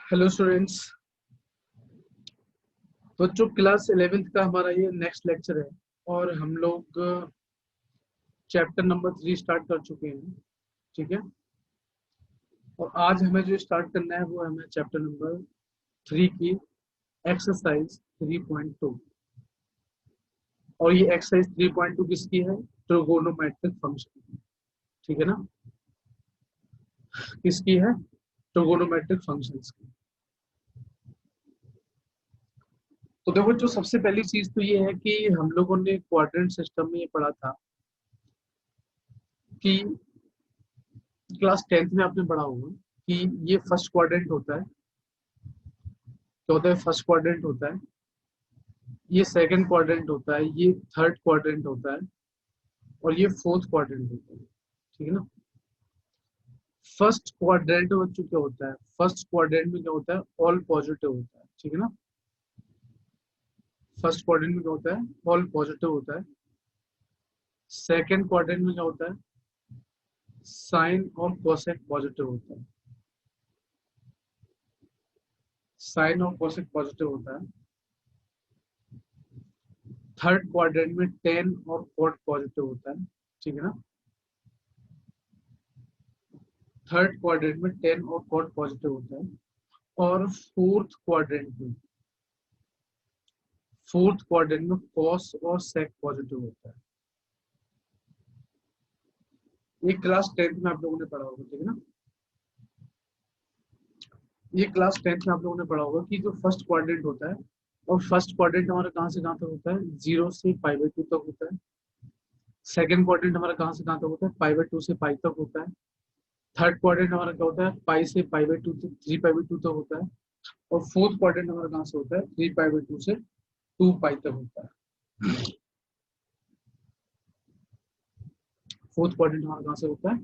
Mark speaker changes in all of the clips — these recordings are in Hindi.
Speaker 1: Hello students. तो जो क्लास 11th का हमारा ये नेक्स्ट लेक्चर है और हम लोग चैप्टर नंबर 3 स्टार्ट कर चुके हैं। ठीक है। और आज हमें जो स्टार्ट करना है वो हमें चैप्टर नंबर 3 की एक्सरसाइज 3.2। और ये एक्सरसाइज 3.2 किसकी है? Trigonometric function. ठीक है ना? किसकी है? ट्रिगोनोमेट्रिक फंक्शंस की। तो देखो, जो सबसे पहली चीज तो ये है कि हम लोगों ने क्वाड्रेंट सिस्टम में ये पढ़ा था कि क्लास 10th में आपने पढ़ा होगा कि ये फर्स्ट क्वाड्रेंट होता है। क्या होता है? फर्स्ट क्वाड्रेंट होता है, ये सेकंड क्वाड्रेंट होता है, ये थर्ड क्वाड्रेंट होता है और ये फोर्थ क्वाड्रेंट होता है। ठीक है ना? फर्स्ट क्वाड्रेंट बच्चों क्या होता है? फर्स्ट क्वाड्रेंट में क्या होता है? ऑल पॉजिटिव होता है। ठीक है ना? फर्स्ट क्वाड्रेंट में क्या होता है? ऑल पॉजिटिव होता है। सेकंड क्वाड्रेंट में क्या होता है? साइन और कोसेक पॉजिटिव होता है। साइन और कोसेक पॉजिटिव होता है। थर्ड क्वाड्रेंट में टेन और कोट पॉजिटिव होता है। ठीक है ना? थर्ड क्वाड्रेंट में टेन और कोट पॉजिटिव होता है। और फोर्थ क्वाड्रेंट में कॉस और सेक पॉजिटिव होता है। ये क्लास 10th में आप लोगों ने पढ़ा होगा। ठीक है ना? ये क्लास 10th में आप लोगों ने पढ़ा होगा कि जो फर्स्ट क्वाड्रेंट होता है, और फर्स्ट क्वाड्रेंट हमारा कहाँ से कहाँ तक होता है? 0 से π/2 तक होता है। सेकंड क्वाड्रेंट हमारा कहाँ से कहाँ तक होता है? π/2 से पाई तक होता है। थर्ड क्वाड्रेंट हमारा क्या होता है? पाई से π/2 तक, 3π/2 तक होता है। और फोर्थ क्वाड्रेंट हमारा कहाँ से होता है? 3π/2 से 2π तक होता है। फोर्थ क्वाड्रेंट हमारा कहाँ से होता है?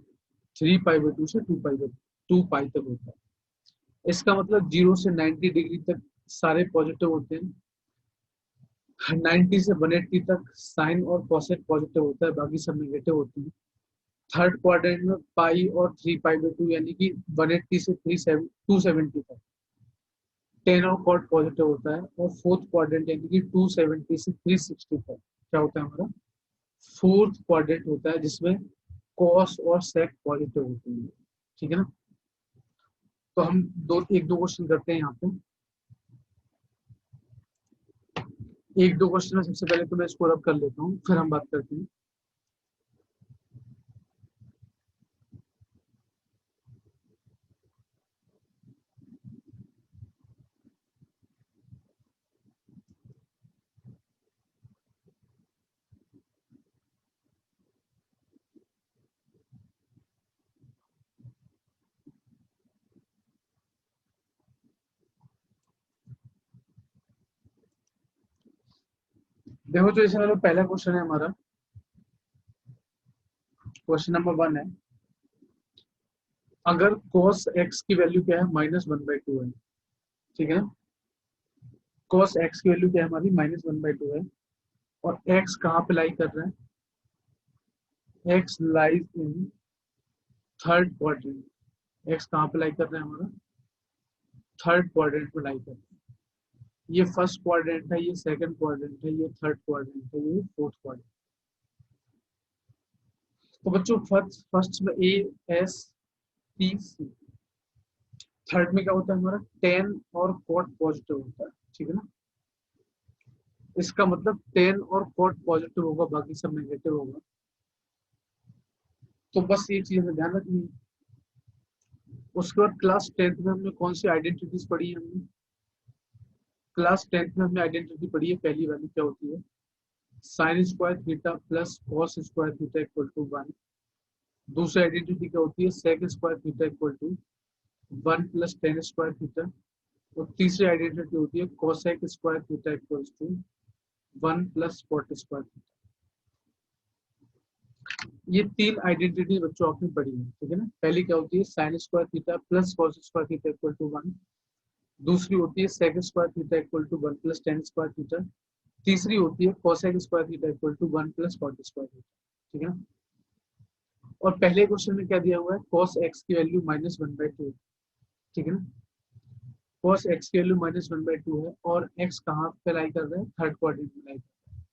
Speaker 1: 3π/2 से 2π तक होता है। इसका मतलब 0 से 90 डिग्री तक सारे पॉजिटिव होते हैं। 90 से 180 तक साइन और कोसेक पॉजिटिव होता है, बाकी सब नेगेटिव होते हैं। थर्ड क्वाड्रेंट में पाई और 3π/2 यानी कि 180 से 270 तक टेन और कॉट पॉजिटिव होता है। और फोर्थ क्वाड्रेंट यानी कि 270 से 360 तक क्या होता है? हमारा फोर्थ क्वाड्रेंट होता है जिसमें कॉस और सेक पॉजिटिव होते हैं। ठीक है ना? तो हम एक दो क्वेश्चन करते हैं यहाँ पे। एक दो क्वेश्चन में सबसे पहले तो मैं इसको रब कर लेता हूँ, फिर हम बात करते हैं। देखो, तो इसमें जो पहला क्वेश्चन है हमारा, क्वेश्चन नंबर 1 है, अगर cos x की वैल्यू क्या है? -1/2 है। ठीक है ना? cos x की वैल्यू क्या है हमारी? -1/2 है। और x कहाँ पे लाई कर रहा है? x lies in third quadrant. x कहाँ पे लाई कर रहा है हमारा? थर्ड क्वाड्रेंट में लाई कर रहा है। ये फर्स्ट क्वाड्रेंट है, ये सेकंड क्वाड्रेंट है, ये थर्ड क्वाड्रेंट है, ये फोर्थ क्वाड्रेंट। तो बच्चों, फर्स्ट में A S T C. Third में क्या होता है हमारा? टेन और कॉट पॉजिटिव होता है। ठीक है ना? इसका मतलब टेन और कॉट पॉजिटिव होगा, बाकी सब नेगेटिव होगा। तो बस ये चीज हमें ध्यान रखनी है। उसके बाद क्लास 10th में हमने कौन सी आइडेंटिटीज पढ़ी है? हमने क्लास 10th में हमने आइडेंटिटी पढ़ी है, पहली वाली क्या होती है? Sine square theta plus cos square theta equal to 1। दूसरी आइडेंटिटी क्या होती है? Sec square theta equal to 1 plus tan square theta. और तीसरी आइडेंटिटी होती है cosec square theta equals to 1 plus cot square theta. ये तीन आइडेंटिटी बच्चों आपने पढ़ी है। ठीक है ना? पहली क्या होती है? Sine square theta plus cos square theta equal to 1। दूसरी होती है sec square theta equal to 1 plus tan square theta. तीसरी होती है cosec square theta equal to 1 plus cot square theta. ठीक है ना? और पहले क्वेश्चन में क्या दिया हुआ है? cos x की वैल्यू -1/2। ठीक है ना? cos x की वैल्यू -1/2 है और x कहाँ पे लाई कर रहे हैं, थर्ड क्वाड्रेंट में लाई कर रहे हैं।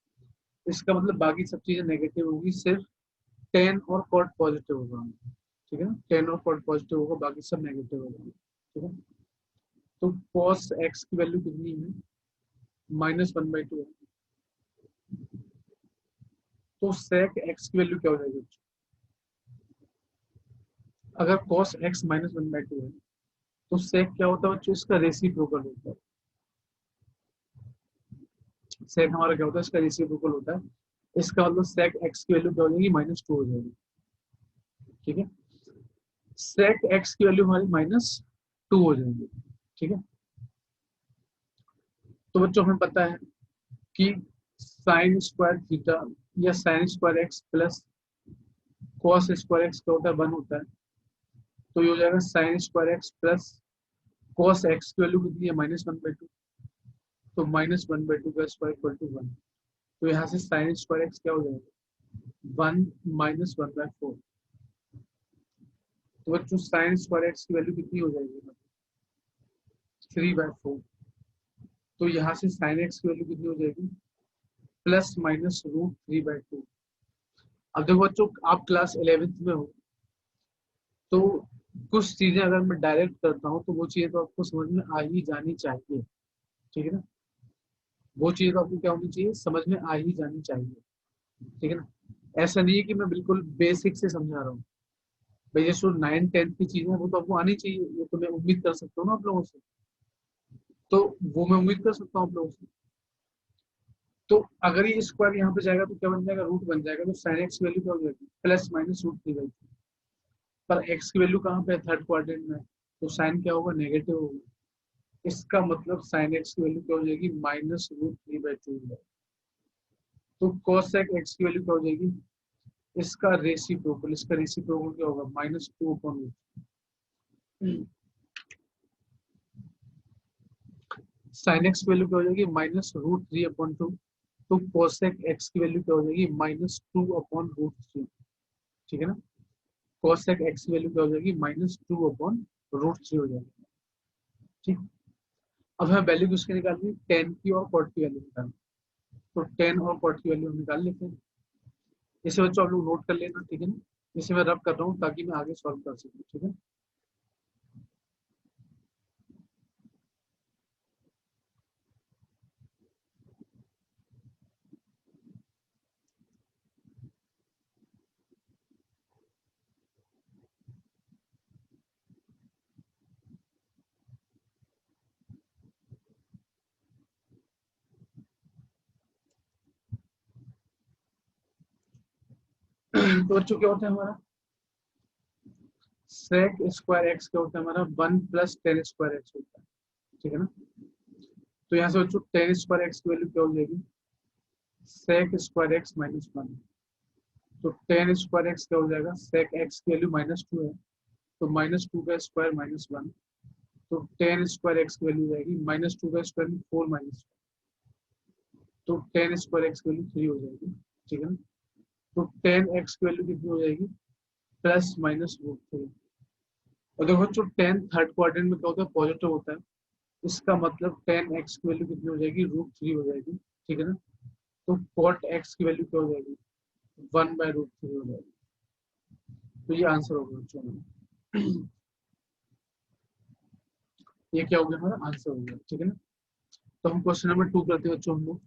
Speaker 1: इसका मतलब बाकी सब चीजें नेगेटिव होगी, सिर्फ tan और cot पॉजिटिव होगा। ठीक है ना, tan और cot पॉजिटिव होगा, बाकी सब नेगेटिव होगा। ठीक है, तो cos x की वैल्यू कितनी है, -1/2 है। तो sec x की वैल्यू क्या हो जाएगी, अगर cos x -1/2 है तो sec क्या होता है बच्चों, इसका रेसिप्रोकल होता है। sec हमारा क्या होता है, इसका रेसिप्रोकल होता है। इसका मतलब sec x की वैल्यू क्या हो जाएगी, -2 हो जाएगी। ठीक है, sec x की वैल्यू हमारी -2 हो जाएगी। ठीक है, तो बच्चों हमें पता है कि साइन स्क्वायर थीटा या sine square x plus cos square x क्या होता है, 1 होता है। तो ये हो जाएगा sine square x plus cos x की वैल्यू कितनी है, -1/2। तो -1/2 का स्क्वायर इक्वल टू 1। तो यहाँ से साइन स्क्वायर एक्स क्या हो जाएगा, 1 -1/4। तो बच्चों साइन स्क्वायर एक्स की वैल्यू कितनी हो जाएगी, 3/4। तो यहाँ से साइन एक्स की वैल्यू कितनी हो जाएगी, ±√3/2। अब देखो बच्चों, आप क्लास 11th में हो, तो कुछ चीजें अगर मैं डायरेक्ट करता हूँ तो वो चीजें तो आपको समझ में आ ही जानी चाहिए। ठीक है ना, वो चीज तो आपको क्या होनी चाहिए, समझ में आ ही जानी चाहिए। ठीक है ना, ऐसा नहीं है कि मैं बिल्कुल बेसिक से समझा रहा हूँ। भाई ये जो 9th 10th की चीजें हैं वो तो आपको आनी चाहिए, वो तो मैं उम्मीद कर सकता हूँ ना आप लोगों से। तो वो मैं उम्मीद कर सकता हूँ आप लोगों से। तो अगर ये स्क्वायर यहाँ पे जाएगा तो क्या बन जाएगा, रूट बन जाएगा। तो साइन एक्स की वैल्यू क्या हो जाएगी, ±√3/2। पर एक्स की वैल्यू कहाँ पे है, थर्ड क्वाड्रेंट में। तो साइन क्या होगा, नेगेटिव होगा। इसका मतलब साइन एक्स की वैल्यू क्या हो जाएगी, -√3/2 है। तो कोसेक एक्स की वैल्यू क्या हो जाएगी, इसका रेसिप्रोकल क्या होगा, -2/√। साइन एक्स की वैल्यू क्या हो जाएगी, -√3/2। तो कोसेक एक्स की वैल्यू क्या हो जाएगी, -2/√3। ठीक है ना, कोसेक एक्स की वैल्यू क्या हो जाएगी, -2/√3 हो जाएगी। ठीक, अब हमें वैल्यू किसकी निकालनी है, टेन की और कॉट की वैल्यू निकालनी। तो टेन और कॉट की वैल्यू हम निकाल लेते हैं। इसे बच्चों आप लोग नोट कर लेना। ठीक है ना, इसे मैं रब कर रहा हूँ ताकि मैं आगे सॉल्व कर सकूँ। ठीक है, तो बच्चों क्या होता है हमारा, सेक स्क्वायर एक्स क्या होता है हमारा, 1 + tan² होता है। ठीक है ना, तो यहाँ से बच्चों tan स्क्वायर एक्स की वैल्यू क्या हो जाएगी, सेक स्क्वायर एक्स -1। तो tan स्क्वायर एक्स क्या हो जाएगा, सेक एक्स की वैल्यू -2 है, तो -2 का स्क्वायर -1। तो tan स्क्वायर एक्स की वैल्यू जाएगी, -2 का स्क्वायर में 4 माइनस, तो tan स्क्वायर एक्स की वैल्यू 3 हो जाएगी। ठीक है ना, तो tan एक्स की वैल्यू कितनी हो जाएगी, +√3। और देखो बच्चों tan थर्ड क्वाड्रेंट में क्या होता है, पॉजिटिव होता है। इसका मतलब tan एक्स की वैल्यू कितनी हो जाएगी, √3 हो जाएगी। ठीक है ना, तो cot एक्स की वैल्यू क्या हो जाएगी, 1/√3 हो जाएगी। तो ये आंसर होगा बच्चों में। ये क्या हो गया, हमारा आंसर हो गया। ठीक है ना, तो हम क्वेश्चन नंबर 2 करते हैं बच्चों हम लोग।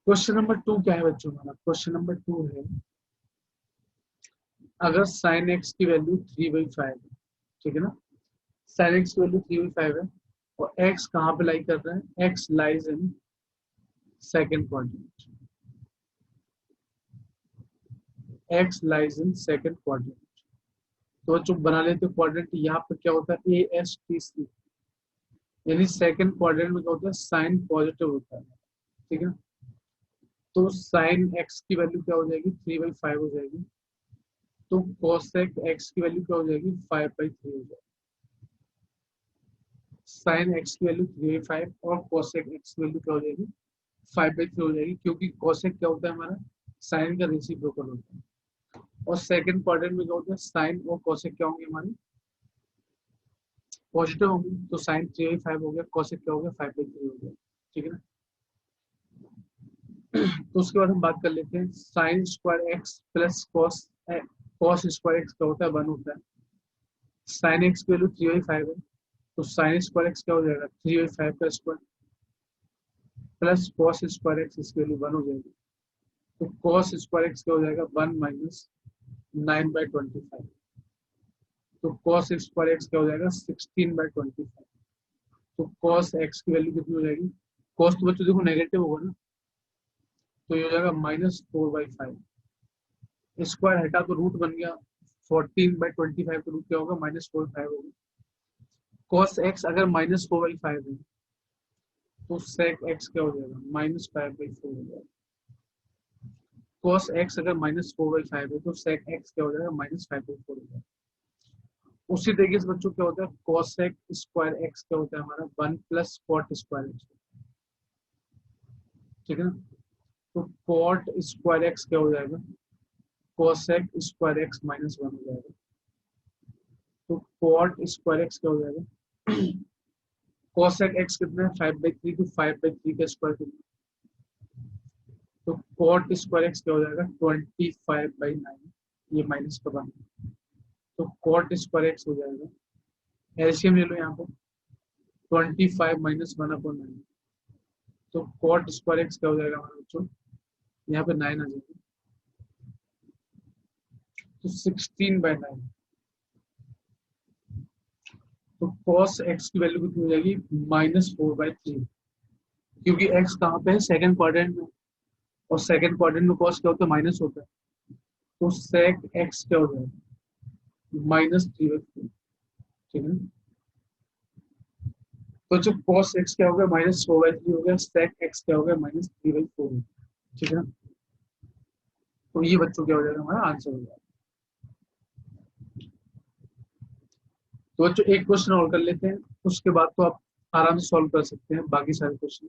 Speaker 1: क्वेश्चन नंबर 2 क्या है बच्चों, हमारा क्वेश्चन नंबर 2 है, अगर साइन एक्स की वैल्यू 3/5 है। ठीक है ना, साइन एक्स की वैल्यू 3/5 है और एक्स कहाँ पे लाई कर रहा है, x lies in second quadrant. X lies in second quadrant. तो जो बना लेते क्वाड्रेंट, यहाँ पे क्या होता है, ASTC, यानी सेकंड क्वाड्रेंट में क्या होता है, साइन पॉजिटिव होता है। ठीक है, तो साइन एक्स की वैल्यू क्या हो जाएगी, 3/5 हो जाएगी। तो कोसेक एक्स की वैल्यू क्या हो जाएगी, 5/3 हो जाएगी। साइन एक्स की वैल्यू 3/5 और कोसेक एक्स की वैल्यू क्या हो जाएगी, 5/3 हो जाएगी, क्योंकि कोसेक क्या होता है हमारा, साइन का रेसिप्रोकल होता है। और सेकंड क्वाड्रेंट में क्या होता है, साइन और कोसेक क्या होंगे हमारे, पॉजिटिव होंगे, तो साइन 3/5 हो गया, कोसेक क्या हो गया, 5/3 हो गया। ठीक है ना। तो उसके बाद हम बात कर लेते हैं sine square x plus cos square x क्या होता है, 1 होता है। साइन एक्स की वैल्यू 3/5 है, तो साइन स्क्वायर एक्स क्या हो जाएगा, 3/5 का square plus cos square x, इसकी वैल्यू 1 हो जाएगी। तो कॉस स्क्वायर एक्स क्या हो जाएगा, 1 माइनस 9/25। तो कॉस स्क्वायर एक्स क्या हो जाएगा, 16/25। तो कॉस एक्स की वैल्यू कितनी हो जाएगी, कॉस तो बच्चों देखो नेगेटिव होगा ना, तो ये हो जाएगा -4/5। स्क्वायर हटा तो रूट बन गया, 14/25 का रूट क्या होगा, -4/5 होगा। कॉस एक्स अगर -4/5 है, तो सेक एक्स क्या हो जाएगा, -5/4 हो जाएगा। कॉस एक्स अगर -4/5 है, तो सेक एक्स क्या हो जाएगा, -5/4 हो जाएगा। उसी तरीके से बच्चों क्या होता है, कॉसेक स्क्वायर एक्स क्या होता है हमारा, 1 प्लस कॉट स्क्वायर एक्स। ठीक है ना। तो कॉट स्क्वायर एक्स क्या हो जाएगा, कॉसेक स्क्वायर एक्स -1 हो जाएगा। तो कॉट स्क्वायर एक्स क्या हो जाएगा, कॉसेक एक्स कितना है, 5/3, तो 5/3 का स्क्वायर कितना, तो कॉट स्क्वायर एक्स क्या हो जाएगा, 25/9, ये माइनस का बन, तो कॉट स्क्वायर एक्स हो जाएगा, एलसीएम ले लो यहाँ पर, 25 - 1/9, तो कॉट स्क्वायर एक्स क्या हो जाएगा हमारे बच्चों, यहाँ पे 9 आ जाएगा, तो 16/9। तो कॉस एक्स की वैल्यू कितनी हो जाएगी, -4/3, क्योंकि एक्स कहाँ पे है, सेकंड क्वाड्रेंट में, और सेकंड क्वाड्रेंट में कॉस क्या होता है, माइनस होता है। तो सेक एक्स क्या हो जाएगा, -3/4। ठीक है। तो जो कॉस एक्स क्या हो गया, -4/3 हो गया, सेक एक्स क्या हो गया, -3/4। ठीक है। तो ये बच्चों क्या हो जाएगा, हमारा आंसर हो जाएगा। तो बच्चों एक क्वेश्चन और कर लेते हैं, उसके बाद तो आप आराम से सॉल्व कर सकते हैं बाकी सारे क्वेश्चन।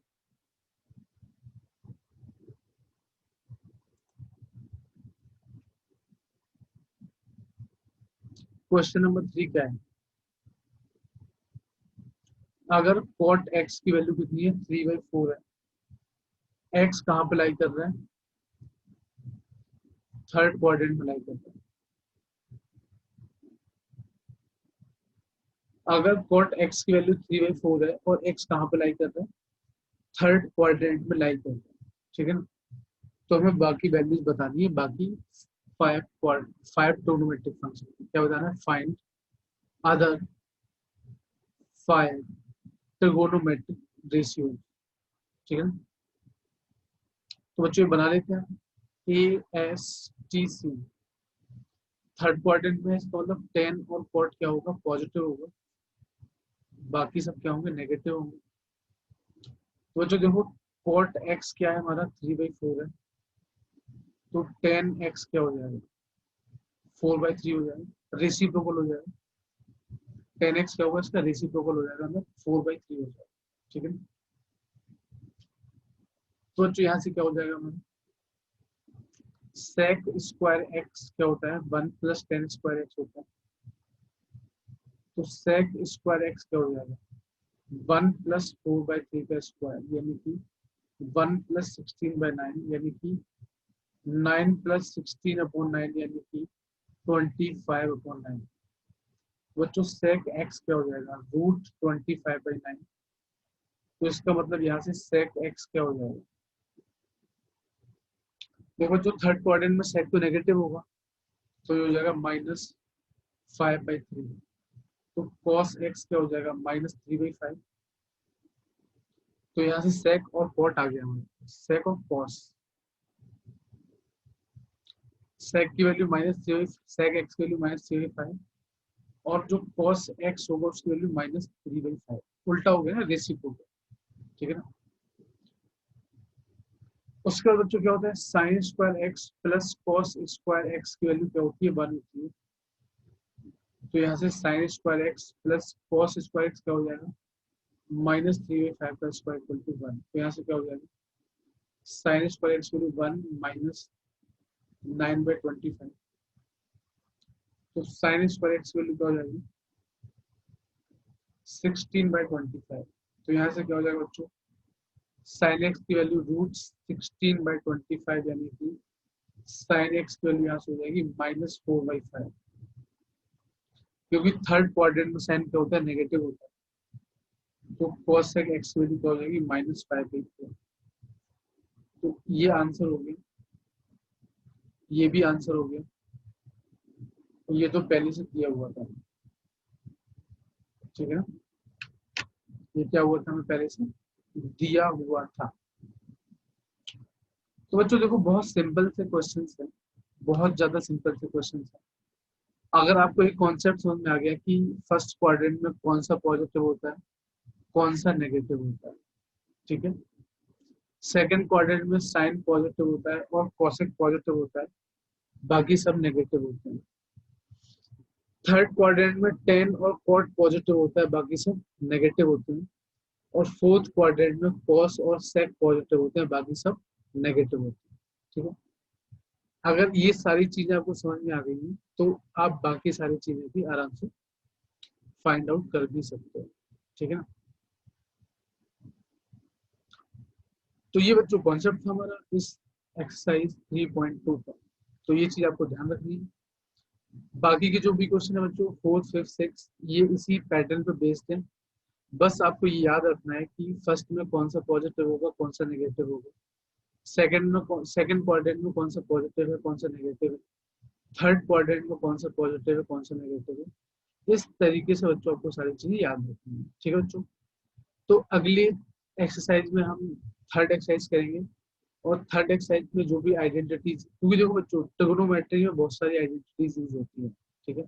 Speaker 1: क्वेश्चन नंबर 3 क्या है, अगर कॉट एक्स की वैल्यू कितनी है, 3/4 है, एक्स कहाँ पे लाई कर रहा है, थर्ड क्वाड्रेंट में लाई कर रहा है। अगर कॉट एक्स की वैल्यू 3/4 है और एक्स कहाँ पे लाई कर रहा है, थर्ड क्वाड्रेंट में लाई कर रहा है। ठीक है ना। तो हमें बाकी वैल्यूज बतानी है, बाकी फाइव ट्रिग्नोमेट्रिक फंक्शन क्या बताना है, फाइंड अदर 5 ट्रिगोनोमेट्रिक रेशियो। ठीक है ना। तो बच्चों ये बना लेते हैं, ASTC थर्ड क्वाड्रेंट में, इसका मतलब टेन और कॉट क्या होगा, पॉजिटिव होगा, बाकी सब क्या होंगे, नेगेटिव होंगे। तो जो देखो, कॉट एक्स क्या है हमारा, 3/4 है, तो टेन एक्स क्या हो जाएगा, 4/3 हो जाएगा, रेसिप्रोकल हो जाएगा। 10x क्या होगा, इसका रेसिप्रोकल हो जाएगा, मतलब 4/3 हो जाएगा। ठीक है। तो जो यहाँ से क्या हो जाएगा हमारा, सेक स्क्वायर एक्स क्या होता है, 1 + tan स्क्वायर एक्स होता है, तो सेक स्क्वायर एक्स क्या हो जाएगा, 1 + 4/3 का स्क्वायर, यानी कि 1 + 16/9, यानी कि 9 + 16/9, यानी कि 25/9। बच्चों सेक एक्स क्या हो जाएगा, √25/9। तो इसका मतलब यहाँ से सेक एक्स क्या हो जाएगा, देखो जो थर्ड क्वाड्रेंट में सेक तो नेगेटिव होगा, तो ये हो जाएगा -5/3। तो कॉस एक्स क्या हो जाएगा, -3/5। तो यहाँ से सेक और कॉट आ गया हमारे, सेक और कॉस, सेक की वैल्यू -3, सेक एक्स की वैल्यू -3/5, और जो कॉस एक्स होगा उसकी वैल्यू -3/5। उल्टा हो गया ना, रेसिप्रोकल। ठीक है ना। उसके बाद बच्चों क्या होता है, sine square x plus cos square x की वैल्यू क्या होती है, 1 होती है। तो यहाँ से sine square x plus cos square x क्या हो जाएगा, -3/5 का स्क्वायर इक्वल टू 1। तो यहाँ से क्या हो जाएगा, sine square x value 1 minus 9/25। तो साइन स्क्वायर एक्स वैल्यू क्या हो जाएगी 16/25। तो यहाँ से क्या हो जाएगा बच्चों, साइन एक्स की वैल्यू √16/25 यानी कि साइन एक्स की वैल्यू यहाँ से हो जाएगी -4/5, क्योंकि थर्ड क्वाड्रेंट में साइन क्या होता है नेगेटिव होता है। तो cosec एक्स की वैल्यू क्या हो जाएगी -5/4। तो ये आंसर हो गया, ये भी आंसर हो गया। तो ये तो पहले से दिया हुआ था, ठीक है ना, ये क्या हुआ था हमें पहले से दिया हुआ था। तो बच्चों देखो बहुत सिंपल से क्वेश्चंस है, बहुत ज्यादा सिंपल से क्वेश्चंस है। अगर आपको एक कॉन्सेप्ट समझ में आ गया कि फर्स्ट क्वाड्रेंट में कौन सा पॉजिटिव होता है कौन सा नेगेटिव होता है, ठीक है, सेकंड क्वाड्रेंट में साइन पॉजिटिव होता है और कॉसेक पॉजिटिव होता है, बाकी सब नेगेटिव होते हैं। थर्ड क्वाड्रेंट में टेन और कॉट पॉजिटिव होता है, बाकी सब नेगेटिव होते हैं। और फोर्थ क्वाड्रेंट में कॉस और सेक पॉजिटिव होते हैं, बाकी सब नेगेटिव होते हैं, ठीक है। अगर ये सारी चीजें आपको समझ में आ गई हैं तो आप बाकी सारी चीजें भी आराम से फाइंड आउट कर भी सकते हो, ठीक है ना। तो ये बच्चों कॉन्सेप्ट था हमारा इस एक्सरसाइज 3.2 का। तो ये चीज आपको ध्यान रखनी है। बाकी के जो भी क्वेश्चन है बच्चों फोर्थ फिफ्थ सिक्स ये इसी पैटर्न पे बेस्ड है। बस आपको ये याद रखना है कि फर्स्ट में कौन सा पॉजिटिव होगा कौन सा नेगेटिव होगा, सेकंड क्वाड्रेंट में कौन सा पॉजिटिव है कौन सा नेगेटिव है, थर्ड क्वाड्रेंट में कौन सा पॉजिटिव है कौन सा नेगेटिव है। इस तरीके से बच्चों आपको सारी चीजें याद रखनी है, ठीक है बच्चों। तो अगली एक्सरसाइज में हम थर्ड एक्सरसाइज करेंगे। और थर्ड एक्सरसाइज में जो भी आइडेंटिटीज, क्योंकि देखो बच्चों ट्रिगोनोमेट्री में बहुत सारी आइडेंटिटीज यूज होती है, ठीक है।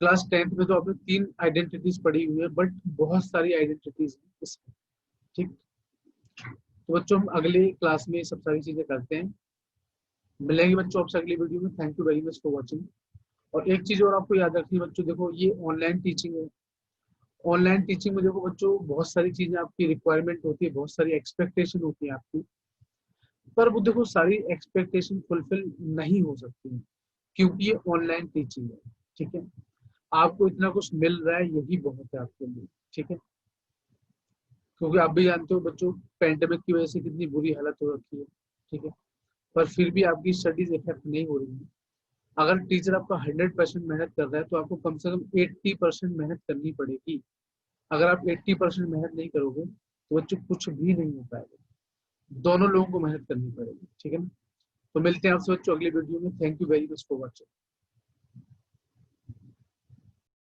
Speaker 1: क्लास 10th में तो आपने 3 आइडेंटिटीज पढ़ी हुई है, बट बहुत सारी आइडेंटिटीज है इसमें, ठीक। तो बच्चों हम अगले क्लास में ये सब सारी चीजें करते हैं। मिलेंगे बच्चों आपसे अगली वीडियो में। Thank you very much for watching. और एक चीज और आपको याद रखनी है बच्चों, देखो ये ऑनलाइन टीचिंग है। ऑनलाइन टीचिंग में देखो बच्चों बहुत सारी चीजें आपकी रिक्वायरमेंट होती है, बहुत सारी एक्सपेक्टेशन होती है आपकी, पर वो देखो सारी एक्सपेक्टेशन फुलफिल नहीं हो सकती है, क्योंकि ये ऑनलाइन टीचिंग है, ठीक है। आपको इतना कुछ मिल रहा है यही बहुत है आपके लिए, ठीक है। क्योंकि आप भी जानते हो बच्चों पेंडेमिक की वजह से कितनी बुरी हालत हो रखी है, ठीक है। पर फिर भी आपकी स्टडीज इफेक्ट नहीं हो रही है। अगर टीचर आपका 100% मेहनत कर रहा है तो आपको कम से कम 80% मेहनत करनी पड़ेगी। अगर आप 80% मेहनत नहीं करोगे तो बच्चों कुछ भी नहीं हो पाएगा। दोनों लोगों को मेहनत करनी पड़ेगी, ठीक है ना। तो मिलते हैं आपसे बच्चों अगली वीडियो में। Thank you very much for watching.